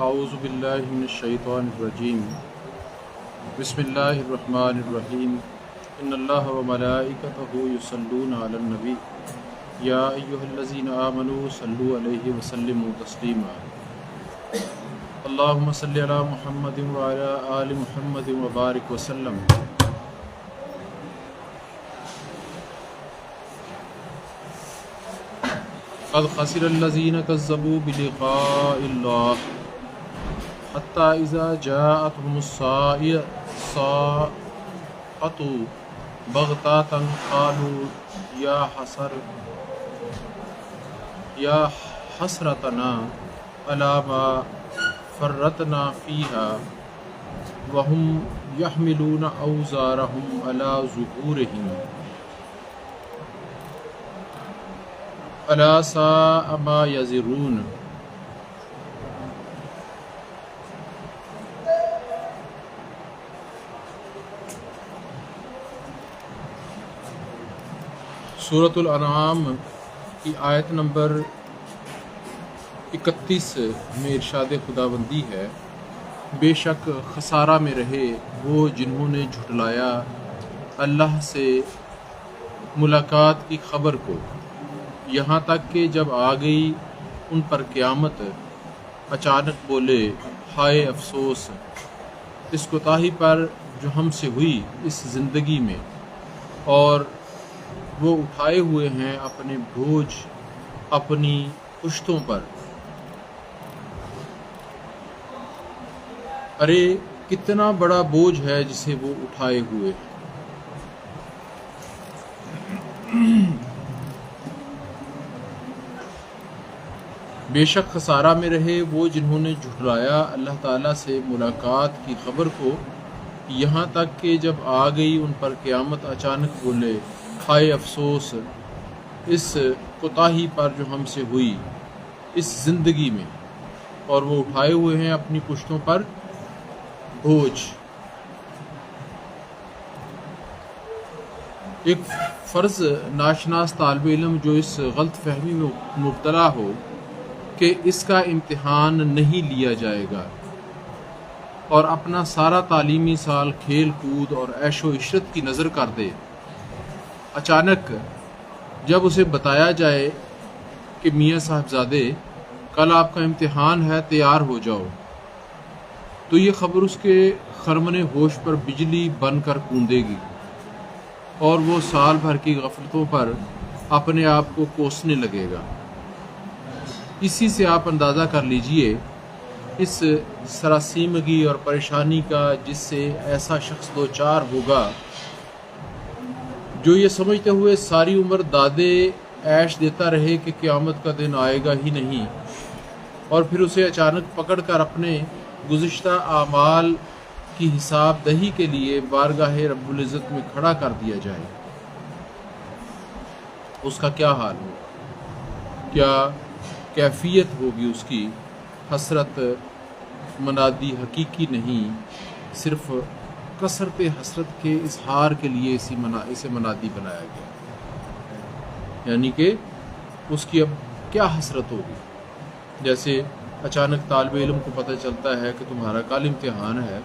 اعوذ باللہ من الشیطان الرجیم بسم اللہ الرحمن الرحیم ان اللہ وملائکتہ یصلون علی النبی یا ایہا الذین آمنوا صلوا علیہ وسلموا تسلیما اللہم صلی علی محمد وعلی آل محمد وبارک وسلم۔ قد خسر الذین کذبوا بلقاء اللہ حتی اذا جاءتهم الصاعقۃ بغتۃ قالوا یا حسرتنا علی ما فرطنا فیها وهم یحملون اوزارهم علی ظہورهم الا ساء ما یزرون۔ سورۃ الانعام کی آیت نمبر 31 میں ارشاد خداوندی ہے، بے شک خسارہ میں رہے وہ جنہوں نے جھٹلایا اللہ سے ملاقات کی خبر کو، یہاں تک کہ جب آ گئی ان پر قیامت اچانک بولے ہائے افسوس اس کوتاہی پر جو ہم سے ہوئی اس زندگی میں، اور وہ اٹھائے ہوئے ہیں اپنے بوجھ اپنی پشتوں پر۔ ارے کتنا بڑا بوجھ ہے جسے وہ اٹھائے ہوئے ہیں۔ بے شک خسارہ میں رہے وہ جنہوں نے جھٹلایا اللہ تعالیٰ سے ملاقات کی خبر کو، یہاں تک کہ جب آ گئی ان پر قیامت اچانک بولے ہائے افسوس اس کوتاہی پر جو ہم سے ہوئی اس زندگی میں، اور وہ اٹھائے ہوئے ہیں اپنی پشتوں پر بوجھ۔ ایک فرض ناشناس طالب علم جو اس غلط فہمی میں مبتلا ہو کہ اس کا امتحان نہیں لیا جائے گا، اور اپنا سارا تعلیمی سال کھیل کود اور عیش و عشرت کی نظر کر دے، اچانک جب اسے بتایا جائے کہ میاں صاحبزادے کل آپ کا امتحان ہے تیار ہو جاؤ، تو یہ خبر اس کے خرمن ہوش پر بجلی بن کر کوندے گی، اور وہ سال بھر کی غفلتوں پر اپنے آپ کو کوسنے لگے گا۔ اسی سے آپ اندازہ کر لیجئے اس سراسیمگی اور پریشانی کا جس سے ایسا شخص دوچار ہوگا جو یہ سمجھتے ہوئے ساری عمر دادے عیش دیتا رہے کہ قیامت کا دن آئے گا ہی نہیں، اور پھر اسے اچانک پکڑ کر اپنے گزشتہ اعمال کی حساب دہی کے لیے بارگاہ رب العزت میں کھڑا کر دیا جائے، اس کا کیا حال ہو، کیا کیفیت ہوگی اس کی۔ حسرت منادی حقیقی نہیں، صرف کثرت حسرت کے اظہار کے لیے اسے منادی بنایا گیا، یعنی کہ اس کی اب کیا حسرت ہوگی۔ جیسے اچانک طالب علم کو پتہ چلتا ہے کہ تمہارا کل امتحان ہے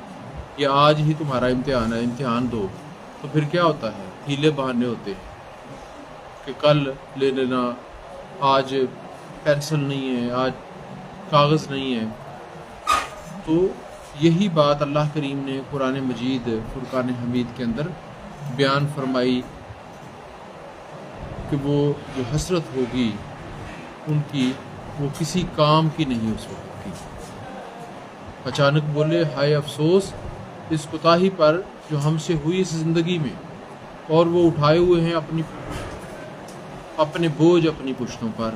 یا آج ہی تمہارا امتحان ہے، امتحان دو، تو پھر کیا ہوتا ہے، ہیلے بہانے ہوتے ہیں کہ کل لے لینا، آج پینسل نہیں ہے، آج کاغذ نہیں ہے۔ تو یہی بات اللہ کریم نے قرآن مجید فرقان حمید کے اندر بیان فرمائی کہ وہ جو حسرت ہوگی ان کی وہ کسی کام کی نہیں اس وقت کی۔ اچانک بولے ہائے افسوس اس کوتاہی پر جو ہم سے ہوئی اس زندگی میں، اور وہ اٹھائے ہوئے ہیں اپنے بوجھ اپنی پشتوں پر۔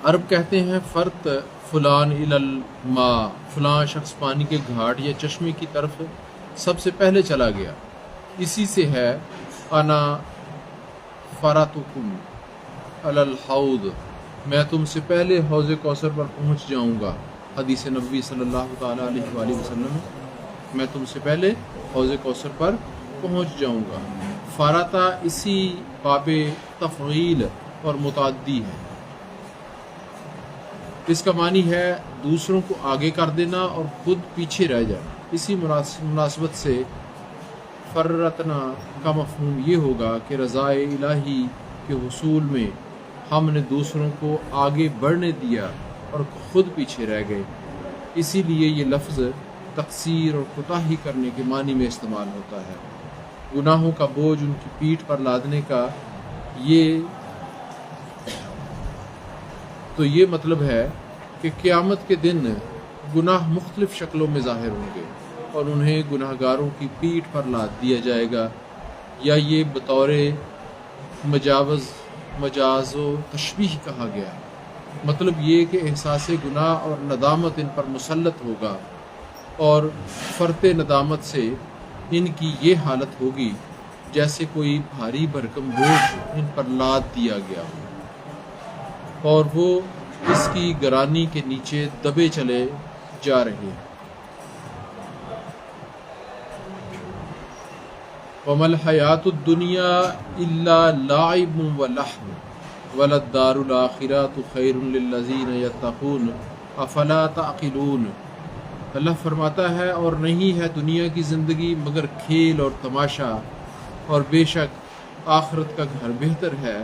عرب کہتے ہیں فرت فلان الی الماء، فلاں شخص پانی کے گھاٹ یا چشمے کی طرف سب سے پہلے چلا گیا، اسی سے ہے انا فراتکم علی الحوض، میں تم سے پہلے حوض کوثر پر پہنچ جاؤں گا۔ حدیث نبوی صلی اللہ تعالیٰ علیہ وآلہ وسلم، میں تم سے پہلے حوض کوثر پر پہنچ جاؤں گا۔ فارتا اسی باب تفعیل اور متعدی ہے، اس کا معنی ہے دوسروں کو آگے کر دینا اور خود پیچھے رہ جانا۔ اسی مناسبت سے فرتنا کا مفہوم یہ ہوگا کہ رضائے الہی کے حصول میں ہم نے دوسروں کو آگے بڑھنے دیا اور خود پیچھے رہ گئے۔ اسی لیے یہ لفظ تقصیر اور کوتاہی کرنے کے معنی میں استعمال ہوتا ہے۔ گناہوں کا بوجھ ان کی پیٹھ پر لادنے کا یہ مطلب ہے کہ قیامت کے دن گناہ مختلف شکلوں میں ظاہر ہوں گے اور انہیں گناہ گاروں کی پیٹھ پر لاد دیا جائے گا، یا یہ بطور مجاز و تشبیہ کہا گیا۔ مطلب یہ کہ احساس گناہ اور ندامت ان پر مسلط ہوگا، اور فرط ندامت سے ان کی یہ حالت ہوگی جیسے کوئی بھاری بھرکم بوجھ ان پر لاد دیا گیا ہو اور وہ اس کی گرانی کے نیچے دبے چلے جا رہے ہیں۔ وَمَا الْحَيَاةُ الدُّنْيَا إِلَّا لَعِبٌ وَلَهْوٌ وَلَلدَّارُ الْآخِرَةُ خَيْرٌ لِلَّذِينَ يَتَّقُونَ أَفَلَا تَعْقِلُونَ۔ اللہ فرماتا ہے اور نہیں ہے دنیا کی زندگی مگر کھیل اور تماشا، اور بے شک آخرت کا گھر بہتر ہے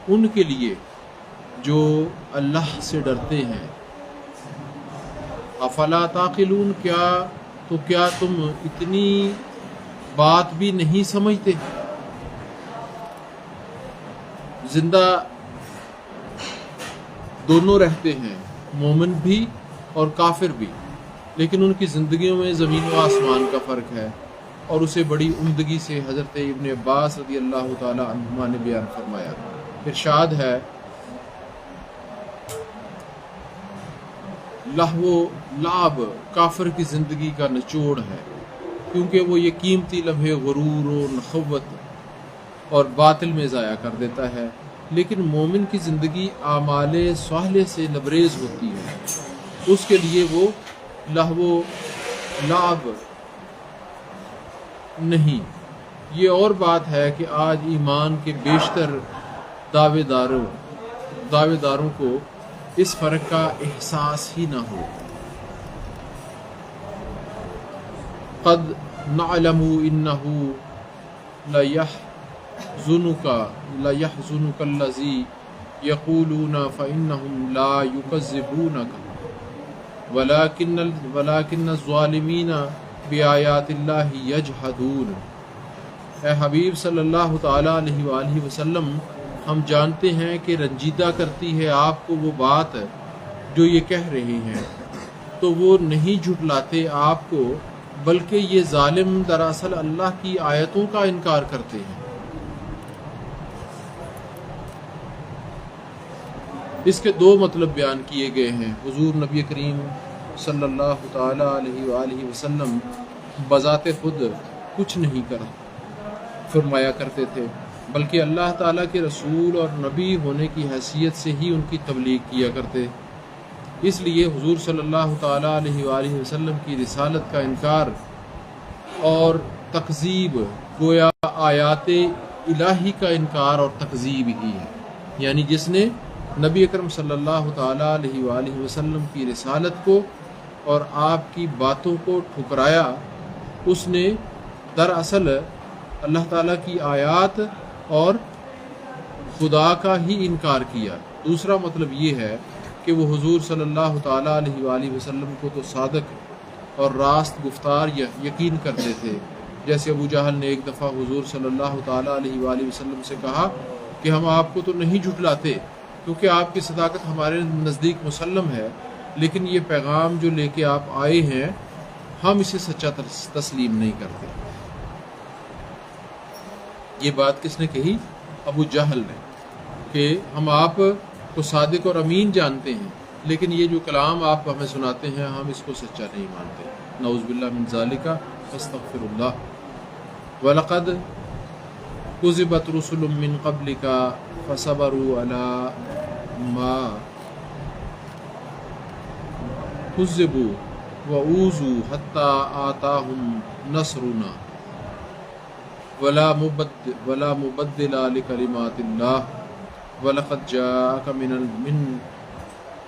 ان کے لیے جو اللہ سے ڈرتے ہیں۔ افلا تعقلون، کیا تم اتنی بات بھی نہیں سمجھتے؟ زندہ دونوں رہتے ہیں، مومن بھی اور کافر بھی، لیکن ان کی زندگیوں میں زمین و آسمان کا فرق ہے، اور اسے بڑی عمدگی سے حضرت ابن عباس رضی اللہ تعالی عنہما نے بیان فرمایا۔ ارشاد ہے، لہو و لعب کافر کی زندگی کا نچوڑ ہے، کیونکہ وہ یہ قیمتی لمحے غرور و نخوت اور باطل میں ضائع کر دیتا ہے، لیکن مومن کی زندگی اعمال صالحہ سے لبریز ہوتی ہے، اس کے لیے وہ لہو و لعب نہیں۔ یہ اور بات ہے کہ آج ایمان کے بیشتر دعوے داروں کو اس فرق کا احساس ہی نہ ہو۔ قد نعلم انه ليحزنك الذي يقولون فانهم لا يكذبونك ولكن الظالمين بآیات اللہ یجحدون۔ اے حبیب صلی اللہ تعالی علیہ وآلہ وسلم، ہم جانتے ہیں کہ رنجیدہ کرتی ہے آپ کو وہ بات جو یہ کہہ رہے ہیں، تو وہ نہیں جھٹلاتے آپ کو، بلکہ یہ ظالم دراصل اللہ کی آیتوں کا انکار کرتے ہیں۔ اس کے دو مطلب بیان کیے گئے ہیں۔ حضور نبی کریم صلی اللہ تعالی علیہ وآلہ وسلم بذات خود کچھ نہیں فرمایا کرتے تھے، بلکہ اللہ تعالیٰ کے رسول اور نبی ہونے کی حیثیت سے ہی ان کی تبلیغ کیا کرتے۔ اس لیے حضور صلی اللہ تعالیٰ علیہ وآلہ وسلم کی رسالت کا انکار اور تکذیب گویا آیات الہی کا انکار اور تکذیب ہی ہے، یعنی جس نے نبی اکرم صلی اللہ تعالیٰ علیہ وآلہ وسلم کی رسالت کو اور آپ کی باتوں کو ٹھکرایا، اس نے دراصل اللہ تعالیٰ کی آیات اور خدا کا ہی انکار کیا۔ دوسرا مطلب یہ ہے کہ وہ حضور صلی اللہ تعالیٰ علیہ وآلہ وسلم کو تو صادق اور راست گفتار یقین کرتے تھے، جیسے ابو جہل نے ایک دفعہ حضور صلی اللہ تعالیٰ علیہ وآلہ وسلم سے کہا کہ ہم آپ کو تو نہیں جھٹلاتے کیونکہ آپ کی صداقت ہمارے نزدیک مسلم ہے، لیکن یہ پیغام جو لے کے آپ آئے ہیں ہم اسے سچا تسلیم نہیں کرتے۔ یہ بات کس نے کہی؟ ابو جہل نے، کہ ہم آپ کو صادق اور امین جانتے ہیں، لیکن یہ جو کلام آپ ہمیں سناتے ہیں ہم اس کو سچا نہیں مانتے۔ نعوذ باللہ من ذالک، استغفر اللہ۔ وَلَقَدْ كُذِبَتْ رُسُلٌ مِّن قَبْلِكَ فَصَبَرُوا عَلَىٰ مَا كُذِّبُوا وَأُوذُوا حَتَّىٰ آتَاهُمْ نَصْرُنَا وَلَا مُبَدِّلَ لِكَلِمَاتِ اللَّهِ وَلَقَدْ جَاءَكَ